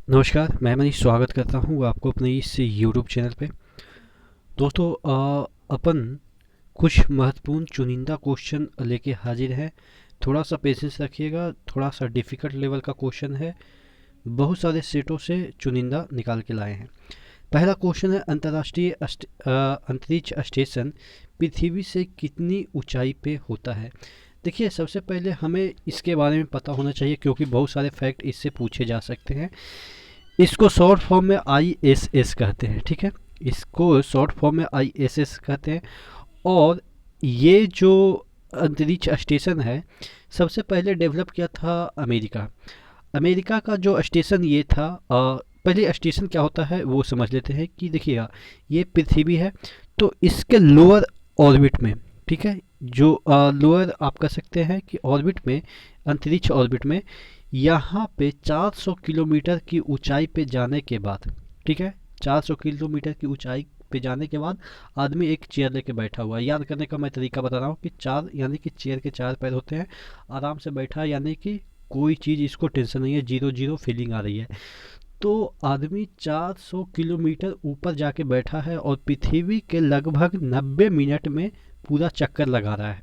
नमस्कार, मैं मनीष स्वागत करता हूँ आपको अपने इस यूट्यूब चैनल पे। दोस्तों, अपन कुछ महत्वपूर्ण चुनिंदा क्वेश्चन लेके हाजिर हैं। थोड़ा सा पेशेंस रखिएगा, थोड़ा सा डिफ़िकल्ट लेवल का क्वेश्चन है। बहुत सारे सेटों से चुनिंदा निकाल के लाए हैं। पहला क्वेश्चन है, अंतर्राष्ट्रीय अंतरिक्ष स्टेशन पृथ्वी से कितनी ऊंचाई पे होता है। देखिए, सबसे पहले हमें इसके बारे में पता होना चाहिए क्योंकि बहुत सारे फैक्ट इससे पूछे जा सकते हैं। इसको शॉर्ट फॉर्म में आईएसएस कहते हैं, ठीक है। इसको शॉर्ट फॉर्म में आईएसएस कहते हैं। और ये जो अंतरिक्ष स्टेशन है, सबसे पहले डेवलप किया था अमेरिका। अमेरिका का जो स्टेशन ये था, पहले स्टेशन क्या होता है वो समझ लेते हैं कि देखिएगा, ये पृथ्वी है तो इसके लोअर ऑर्बिट में, ठीक है, जो लोअर आप कह सकते हैं कि ऑर्बिट में, अंतरिक्ष ऑर्बिट में, यहाँ पे 400 किलोमीटर की ऊंचाई पे जाने के बाद, ठीक है, 400 किलोमीटर की ऊंचाई पे जाने के बाद आदमी एक चेयर लेके बैठा हुआ है। याद करने का मैं तरीका बता रहा हूँ कि चार यानी कि चेयर के चार पैर होते हैं, आराम से बैठा है, यानी कि कोई चीज़ इसको टेंशन नहीं है, जीरो जीरो फीलिंग आ रही है। तो आदमी 400 किलोमीटर ऊपर जाके बैठा है और पृथ्वी के लगभग 90 मिनट में पूरा चक्कर लगा रहा है।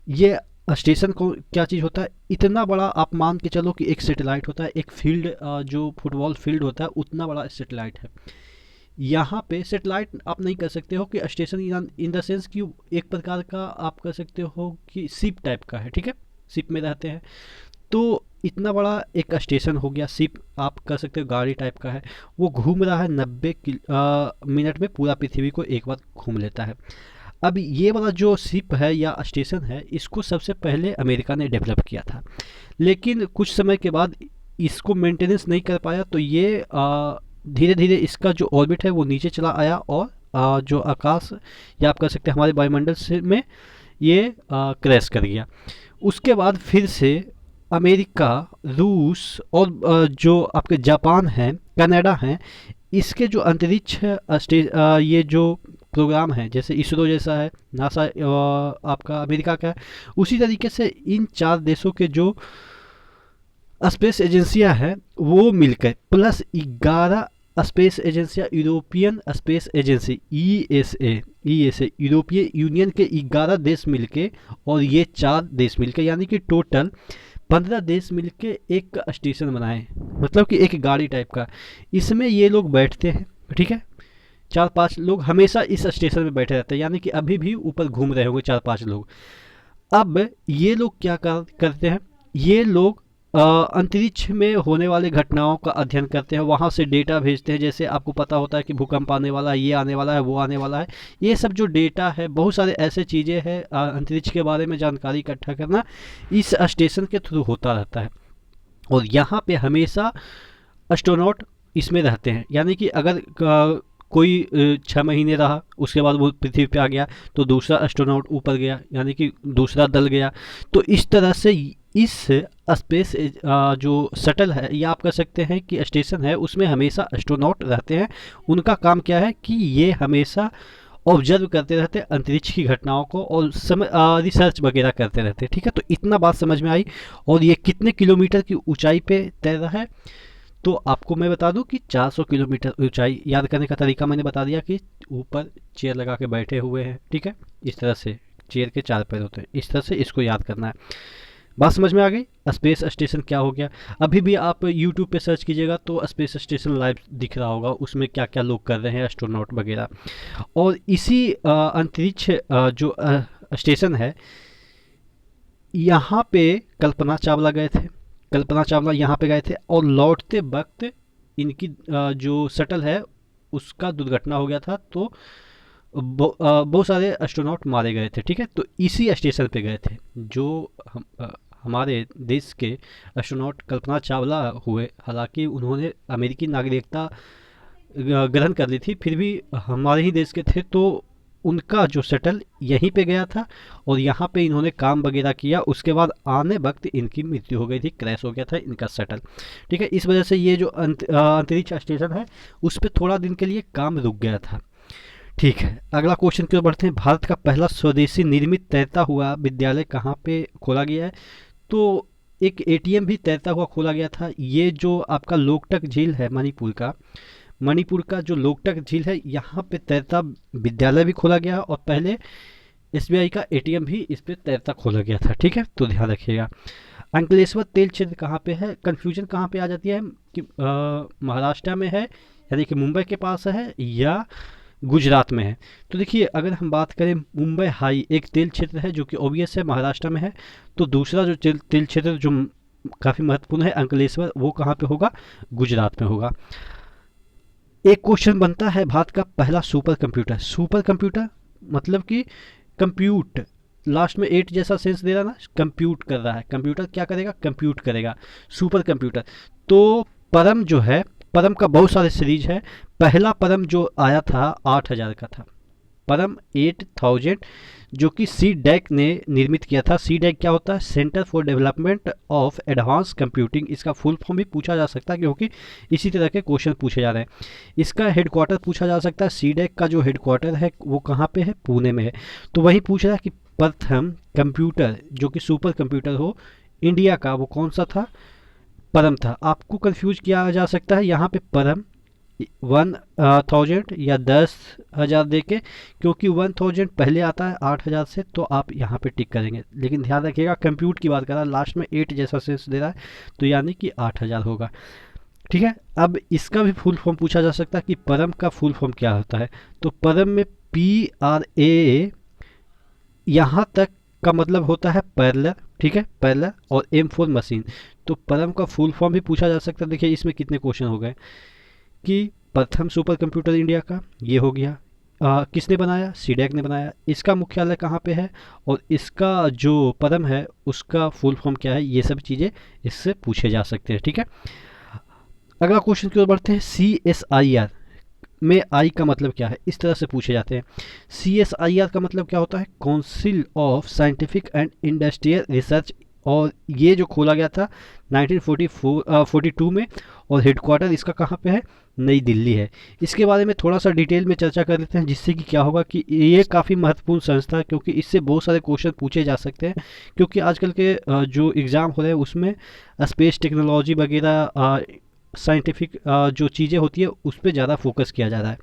ये स्टेशन को क्या चीज़ होता है, इतना बड़ा आप मान के चलो कि एक सैटेलाइट होता है, एक फील्ड, जो फुटबॉल फील्ड होता है उतना बड़ा सैटेलाइट है। यहाँ पे सैटेलाइट आप नहीं कर सकते हो कि स्टेशन, इन द सेंस कि एक प्रकार का आप कर सकते हो कि शिप टाइप का है, ठीक है, शिप में रहते हैं। तो इतना बड़ा एक स्टेशन हो गया, शिप आप कह सकते हो गाड़ी टाइप का है। वो घूम रहा है 90 मिनट में, पूरा पृथ्वी को एक बार घूम लेता है। अब ये वाला जो शिप है या स्टेशन है, इसको सबसे पहले अमेरिका ने डेवलप किया था, लेकिन कुछ समय के बाद इसको मेंटेनेंस नहीं कर पाया, तो ये धीरे धीरे इसका जो ऑर्बिट है वो नीचे चला आया और जो आकाश या आप कह सकते हैं हमारे वायुमंडल से में ये क्रैश कर गया। उसके बाद फिर से अमेरिका, रूस और जो आपके जापान हैं, कनाडा हैं, इसके जो अंतरिक्ष ये जो प्रोग्राम है, जैसे इसरो जैसा है, नासा आपका अमेरिका का है, उसी तरीके से इन चार देशों के जो स्पेस एजेंसियां हैं वो मिलकर प्लस 11 स्पेस एजेंसियां, यूरोपियन स्पेस एजेंसी ईएसए यूरोपीय यूनियन के 11 देश मिलके और ये चार देश मिलके, यानी कि टोटल 15 देश मिलके एक स्टेशन बनाए, मतलब कि एक गाड़ी टाइप का। इसमें ये लोग बैठते हैं, ठीक है, चार पांच लोग हमेशा इस स्टेशन में बैठे रहते हैं, यानी कि अभी भी ऊपर घूम रहे होंगे चार पांच लोग। अब ये लोग क्या करते हैं, ये लोग अंतरिक्ष में होने वाले घटनाओं का अध्ययन करते हैं, वहाँ से डेटा भेजते हैं। जैसे आपको पता होता है कि भूकंप आने वाला है, ये आने वाला है, वो आने वाला है, ये सब जो डेटा है, बहुत सारे ऐसे चीज़ें हैं, अंतरिक्ष के बारे में जानकारी इकट्ठा करना इस स्टेशन के थ्रू होता रहता है। और यहाँ पे हमेशा एस्ट्रोनॉट इसमें रहते हैं, यानी कि अगर कोई 6 महीने रहा, उसके बाद वो पृथ्वी पे आ गया, तो दूसरा एस्ट्रोनॉट ऊपर गया, यानी कि दूसरा दल गया। तो इस तरह से इस स्पेस जो शटल है या आप कह सकते हैं कि स्टेशन है, उसमें हमेशा एस्ट्रोनॉट रहते हैं। उनका काम क्या है कि ये हमेशा ऑब्जर्व करते रहते हैं अंतरिक्ष की घटनाओं को और रिसर्च वगैरह करते रहते हैं, ठीक है। तो इतना बात समझ में आई। और ये कितने किलोमीटर की ऊंचाई पे तैर रहा है, तो आपको मैं बता दूं कि 400 किलोमीटर ऊंचाई। याद करने का तरीका मैंने बता दिया कि ऊपर चेयर लगा के बैठे हुए हैं, ठीक है, इस तरह से चेयर के चार पैर होते हैं, इस तरह से इसको याद करना है। बात समझ में आ गई। स्पेस स्टेशन क्या हो गया। अभी भी आप यूट्यूब पे सर्च कीजिएगा तो स्पेस स्टेशन लाइव दिख रहा होगा, उसमें क्या क्या लोग कर रहे हैं, एस्ट्रोनॉट वगैरह। और इसी अंतरिक्ष जो स्टेशन है, यहाँ पे कल्पना चावला गए थे। कल्पना चावला यहाँ पे गए थे और लौटते वक्त इनकी जो शटल है उसका दुर्घटना हो गया था, तो बहुत सारे एस्ट्रोनॉट मारे गए थे, ठीक है। तो इसी स्टेशन पे गए थे जो हमारे देश के एस्ट्रोनॉट कल्पना चावला हुए। हालांकि उन्होंने अमेरिकी नागरिकता ग्रहण कर ली थी, फिर भी हमारे ही देश के थे, तो उनका जो शटल यहीं पे गया था और यहाँ पे इन्होंने काम वगैरह किया। उसके बाद आने वक्त इनकी मृत्यु हो गई थी, क्रैश हो गया था इनका शटल, ठीक है। इस वजह से ये जो अंतरिक्ष स्टेशन है उस पर थोड़ा दिन के लिए काम रुक गया था, ठीक है। अगला क्वेश्चन की ओर बढ़ते हैं। भारत का पहला स्वदेशी निर्मित तैरता हुआ विद्यालय कहाँ पे खोला गया है, तो एक एटीएम भी तैरता हुआ खोला गया था। ये जो आपका लोकटक झील है मणिपुर का जो लोकटक झील है, यहाँ पे तैरता विद्यालय भी खोला गया और पहले एसबीआई का एटीएम भी इस पे तैरता खोला गया था। ठीक है, तो ध्यान रखिएगा। अंकलेश्वर तेल क्षेत्र कहाँ पे है? कंफ्यूजन कहाँ पे आ जाती है कि महाराष्ट्र में है, यानी कि मुंबई के पास है, या गुजरात में है। तो देखिए, अगर हम बात करें, मुंबई हाई एक तेल क्षेत्र है जो कि ओबियस है महाराष्ट्र में है। तो दूसरा जो तेल क्षेत्र जो काफ़ी महत्वपूर्ण है अंकलेश्वर, वो कहाँ पे होगा? गुजरात में होगा। एक क्वेश्चन बनता है, भारत का पहला सुपर कंप्यूटर मतलब कि कंप्यूट, लास्ट में 8 जैसा सेंस दे रहा ना, कंप्यूट कर रहा है, कंप्यूटर क्या करेगा? कंप्यूट करेगा, सुपर कंप्यूटर। तो परम जो है, परम का बहुत सारे सीरीज है। पहला परम जो आया था 8000 का था, परम 8000, जो कि सी डैक ने निर्मित किया था। सी डैक क्या होता है? Centre for development of advance computing. इसका फुल फॉर्म भी पूछा जा सकता है, क्योंकि इसी तरह के क्वेश्चन पूछे जा रहे हैं। इसका हेडक्वार्टर पूछा जा सकता है। सी डैक का जो हेडक्वार्टर है वो कहाँ पे है? पुणे में है। तो वही पूछ रहा है कि प्रथम कंप्यूटर जो कि सुपर कंप्यूटर हो इंडिया का, वो कौन सा था? परम था। आपको कंफ्यूज किया जा सकता है यहाँ पे परम 1000 या 10,000 दे के, क्योंकि 1000 पहले आता है 8000 से, तो आप यहाँ पे टिक करेंगे। लेकिन ध्यान रखिएगा, कंप्यूट की बात कर रहा है, लास्ट में 8 जैसा सेंस दे रहा है, तो यानी कि 8000 होगा। ठीक है, अब इसका भी फुल फॉर्म पूछा जा सकता है कि परम का फुल फॉर्म क्या होता है। तो परम में PRA यहाँ तक का मतलब होता है पैरेलल। ठीक है, पैरेलल, और M4 मशीन। तो परम का फुल फॉर्म भी पूछा जा सकता है। देखिए, इसमें कितने क्वेश्चन हो गए कि प्रथम सुपर कंप्यूटर इंडिया का, ये हो गया। किसने बनाया? सीडैक ने बनाया। इसका मुख्यालय कहाँ पे है, और इसका जो परम है उसका फुल फॉर्म क्या है? ये सब चीज़ें इससे पूछे जा सकते हैं। ठीक है, अगला क्वेश्चन की ओर बढ़ते हैं। CSIR में आई का मतलब क्या है? इस तरह से पूछे जाते हैं। CSIR का मतलब क्या होता है? Council of scientific and industrial research, और ये जो खोला गया था 1942 में, और हेडक्वार्टर इसका कहाँ पे है? नई दिल्ली है। इसके बारे में थोड़ा सा डिटेल में चर्चा कर लेते हैं, जिससे कि क्या होगा कि ये काफ़ी महत्वपूर्ण संस्था है, क्योंकि इससे बहुत सारे क्वेश्चन पूछे जा सकते हैं। क्योंकि आजकल के जो एग्ज़ाम हो रहे हैं उसमें स्पेस टेक्नोलॉजी वगैरह, साइंटिफिक जो चीज़ें होती है उस पर ज़्यादा फोकस किया जा रहा है।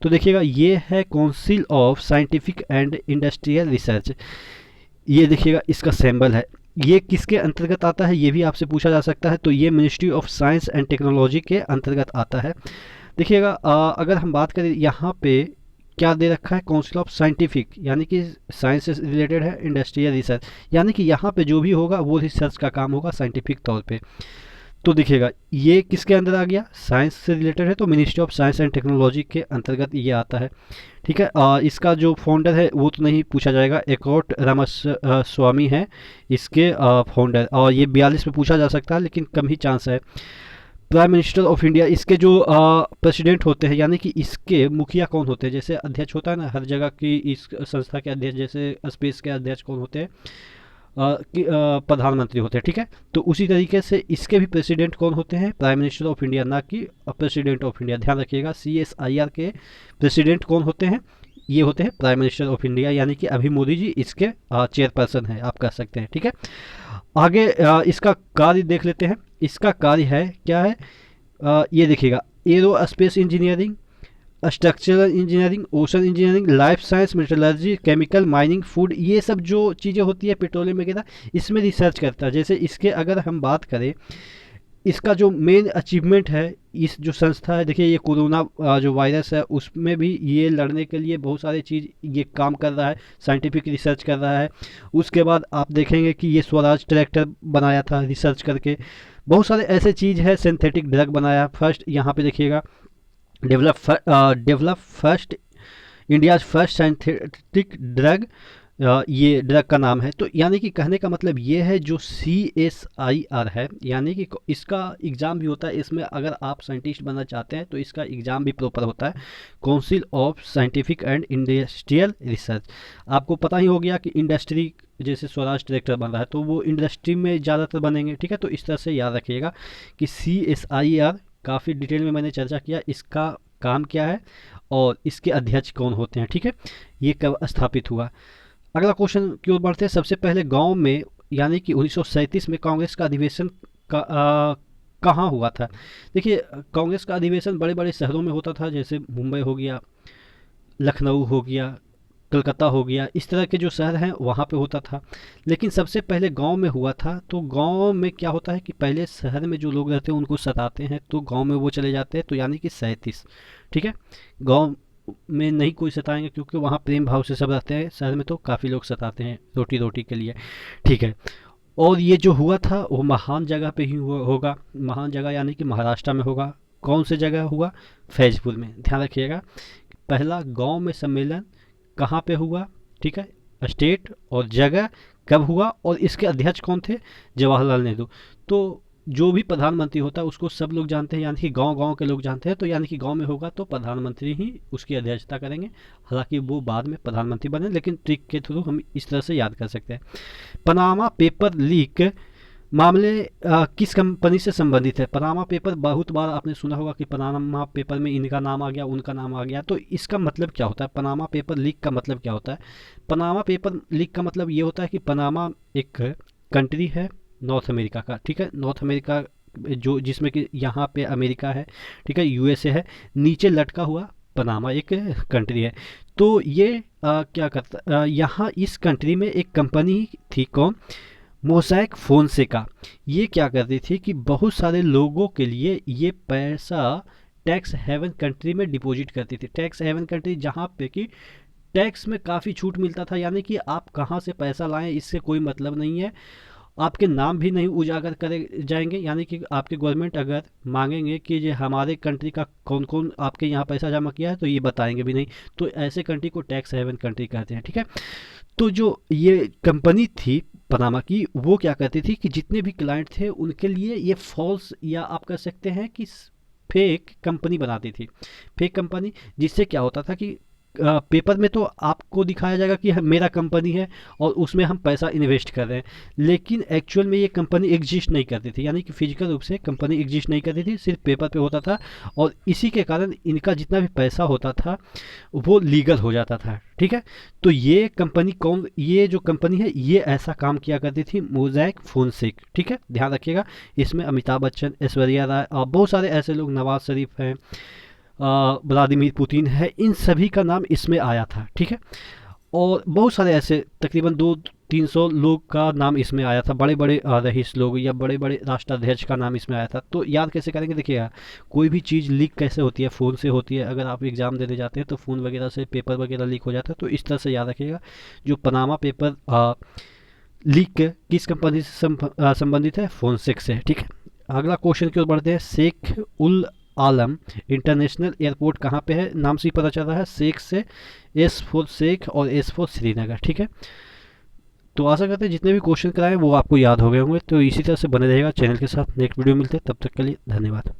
तो देखिएगा, ये है council of scientific and industrial research. ये देखिएगा, इसका सिंबल है। ये किसके अंतर्गत आता है? ये भी आपसे पूछा जा सकता है। तो ये ministry of science and technology के अंतर्गत आता है। देखिएगा, अगर हम बात करें यहाँ पे क्या दे रखा है? काउंसिल ऑफ साइंटिफिक, यानी कि साइंस से रिलेटेड है, इंडस्ट्रियल रिसर्च, यानी कि यहाँ पे जो भी होगा वो रिसर्च का काम होगा साइंटिफिक तौर पे। तो देखिएगा, ये किसके अंदर आ गया? साइंस से रिलेटेड है, तो ministry of science and technology के अंतर्गत ये आता है। ठीक है, इसका जो फाउंडर है वो तो नहीं पूछा जाएगा, एकॉट रामास्वामी है इसके फाउंडर, और ये 42 में पूछा जा सकता है, लेकिन कम ही चांस है। प्राइम मिनिस्टर ऑफ इंडिया, इसके जो प्रेसिडेंट होते हैं, यानी कि इसके मुखिया कौन होते हैं? जैसे अध्यक्ष होता है ना हर जगह की, इस संस्था के अध्यक्ष, जैसे स्पेस के अध्यक्ष कौन होते हैं? प्रधानमंत्री होते हैं। ठीक है, तो उसी तरीके से इसके भी प्रेसिडेंट कौन होते हैं? प्राइम मिनिस्टर ऑफ इंडिया, ना कि प्रेसिडेंट ऑफ इंडिया। ध्यान रखिएगा, CSIR के प्रेसिडेंट कौन होते हैं? ये होते हैं प्राइम मिनिस्टर ऑफ इंडिया, यानी कि अभी मोदी जी इसके चेयरपर्सन है, आप कह सकते हैं। ठीक है, आगे इसका कार्य देख लेते हैं। इसका कार्य है क्या है? ये देखिएगा, arrow space engineering, structural engineering, ocean engineering, life science, metallurgy, chemical, mining, food, ये सब जो चीज़ें होती है पेट्रोलियम वगैरह, इसमें रिसर्च करता है। जैसे इसके अगर हम बात करें, इसका जो मेन अचीवमेंट है, इस जो संस्था है, देखिए ये कोरोना जो वायरस है उसमें भी ये लड़ने के लिए बहुत सारी चीज़ ये काम कर रहा है, साइंटिफिक रिसर्च कर रहा है। उसके बाद आप देखेंगे कि ये स्वराज ट्रैक्टर बनाया था रिसर्च करके। बहुत सारे ऐसे चीज़ है, सिंथेटिक ड्रग बनाया फर्स्ट, यहाँ पे देखिएगा, develop first India first synthetic drug, ये ड्रग का नाम है। तो यानी कि कहने का मतलब ये है, जो CSIR है, यानी कि इसका एग्ज़ाम भी होता है। इसमें अगर आप साइंटिस्ट बनना चाहते हैं तो इसका एग्ज़ाम भी प्रॉपर होता है, council of scientific and industrial research. आपको पता ही हो गया कि इंडस्ट्री, जैसे स्वराज ट्रैक्टर बन रहा है तो वो इंडस्ट्री में ज़्यादातर बनेंगे। ठीक है, तो इस तरह से याद रखिएगा कि CSIR काफ़ी डिटेल में मैंने चर्चा किया, इसका काम क्या है और इसके अध्यक्ष कौन होते हैं। ठीक है, ये कब स्थापित हुआ? अगला क्वेश्चन की ओर बढ़ते हैं। सबसे पहले गांव में यानी कि 1937 में कांग्रेस का अधिवेशन कहाँ हुआ था? देखिए, कांग्रेस का अधिवेशन बड़े बड़े शहरों में होता था, जैसे मुंबई हो गया, लखनऊ हो गया, कलकत्ता हो गया, इस तरह के जो शहर हैं वहाँ पे होता था। लेकिन सबसे पहले गांव में हुआ था। तो गांव में क्या होता है कि पहले शहर में जो लोग रहते हैं उनको सताते हैं, तो गांव में वो चले जाते हैं, तो यानी कि 37। ठीक है, गांव में नहीं कोई सताएंगे क्योंकि वहाँ प्रेम भाव से सब रहते हैं। शहर में तो काफ़ी लोग सताते हैं रोटी रोटी के लिए। ठीक है, और ये जो हुआ था वो महान जगह पे ही होगा। महान जगह यानी कि महाराष्ट्र में होगा। कौन सी जगह हुआ? फैजपुर में। ध्यान रखिएगा, पहला गांव में सम्मेलन कहाँ पे हुआ? ठीक है, स्टेट और जगह कब हुआ, और इसके अध्यक्ष कौन थे? जवाहरलाल नेहरू। तो जो भी प्रधानमंत्री होता है उसको सब लोग जानते हैं, यानी कि गांव गांव के लोग जानते हैं। तो यानी कि गांव में होगा तो प्रधानमंत्री ही उसकी अध्यक्षता करेंगे। हालांकि वो बाद में प्रधानमंत्री बने, लेकिन ट्रिक के थ्रू हम इस तरह से याद कर सकते हैं। पनामा पेपर लीक मामले किस कंपनी से संबंधित है? पनामा पेपर बहुत बार आपने सुना होगा कि पनामा पेपर में इनका नाम आ गया, उनका नाम आ गया। तो इसका मतलब क्या होता है? पनामा पेपर लीक का मतलब क्या होता है? पनामा पेपर लीक का मतलब ये होता है कि पनामा एक कंट्री है नॉर्थ अमेरिका का। ठीक है, नॉर्थ अमेरिका जो जिसमें कि यहाँ पे अमेरिका है, ठीक है, यूएसए है, नीचे लटका हुआ पनामा एक कंट्री है। तो ये क्या करता, यहाँ इस कंट्री में एक कंपनी थी, कौन? Mosaic Fonseca. ये क्या करती थी कि बहुत सारे लोगों के लिए ये पैसा टैक्स हेवन कंट्री में डिपॉजिट करती थी। टैक्स हेवन कंट्री जहाँ पे कि टैक्स में काफ़ी छूट मिलता था, यानी कि आप कहाँ से पैसा लाएं इससे कोई मतलब नहीं है। आपके नाम भी नहीं उजागर करे जाएंगे, यानी कि आपके गवर्नमेंट अगर मांगेंगे कि ये हमारे कंट्री का कौन कौन आपके यहाँ पैसा जमा किया है, तो ये बताएंगे भी नहीं। तो ऐसे कंट्री को टैक्स हेवन कंट्री कहते हैं। ठीक है, तो जो ये कंपनी थी पनामा की, वो क्या करती थी कि जितने भी क्लाइंट थे उनके लिए ये फॉल्स, या आप कह सकते हैं कि फेक कंपनी बनाती थी। फेक कंपनी, जिससे क्या होता था कि पेपर में तो आपको दिखाया जाएगा कि मेरा कंपनी है और उसमें हम पैसा इन्वेस्ट कर रहे हैं, लेकिन एक्चुअल में ये कंपनी एग्जिस्ट नहीं करती थी, यानी कि फिजिकल रूप से कंपनी एग्जिस्ट नहीं करती थी, सिर्फ पेपर पे होता था। और इसी के कारण इनका जितना भी पैसा होता था वो लीगल हो जाता था। ठीक है, तो ये कंपनी कौन, ये जो कंपनी है ये ऐसा काम किया करती थी, मोज़ैक फोनसेक। ठीक है, ध्यान रखिएगा। इसमें अमिताभ बच्चन, ऐश्वर्या राय और बहुत सारे ऐसे लोग, नवाज शरीफ हैं, व्लादिमीर पुतिन है, इन सभी का नाम इसमें आया था। ठीक है, और बहुत सारे ऐसे तकरीबन 200-300 लोग का नाम इसमें आया था, बड़े बड़े रईस लोग या बड़े बड़े राष्ट्राध्यक्ष का नाम इसमें आया था। तो याद कैसे करेंगे? देखिएगा, कोई भी चीज़ लीक कैसे होती है? फ़ोन से होती है। अगर आप एग्ज़ाम देने जाते हैं तो फ़ोन वगैरह से पेपर वगैरह लीक हो जाता है। तो इस तरह से याद रखिएगा। जो पनामा पेपर लीक किस कंपनी से संबंधित है? फोनसेक से। ठीक है, अगला क्वेश्चन की ओर बढ़ते हैं। शेख उल आलम इंटरनेशनल एयरपोर्ट कहाँ पे है? नाम से ही पता चल रहा है, शेख से एस फॉर शेख और एस फॉर श्रीनगर। ठीक है, तो आशा करते हैं जितने भी क्वेश्चन कराए वो आपको याद हो गए होंगे। तो इसी तरह से बने रहेगा चैनल के साथ। नेक्स्ट वीडियो मिलते हैं, तब तक के लिए धन्यवाद।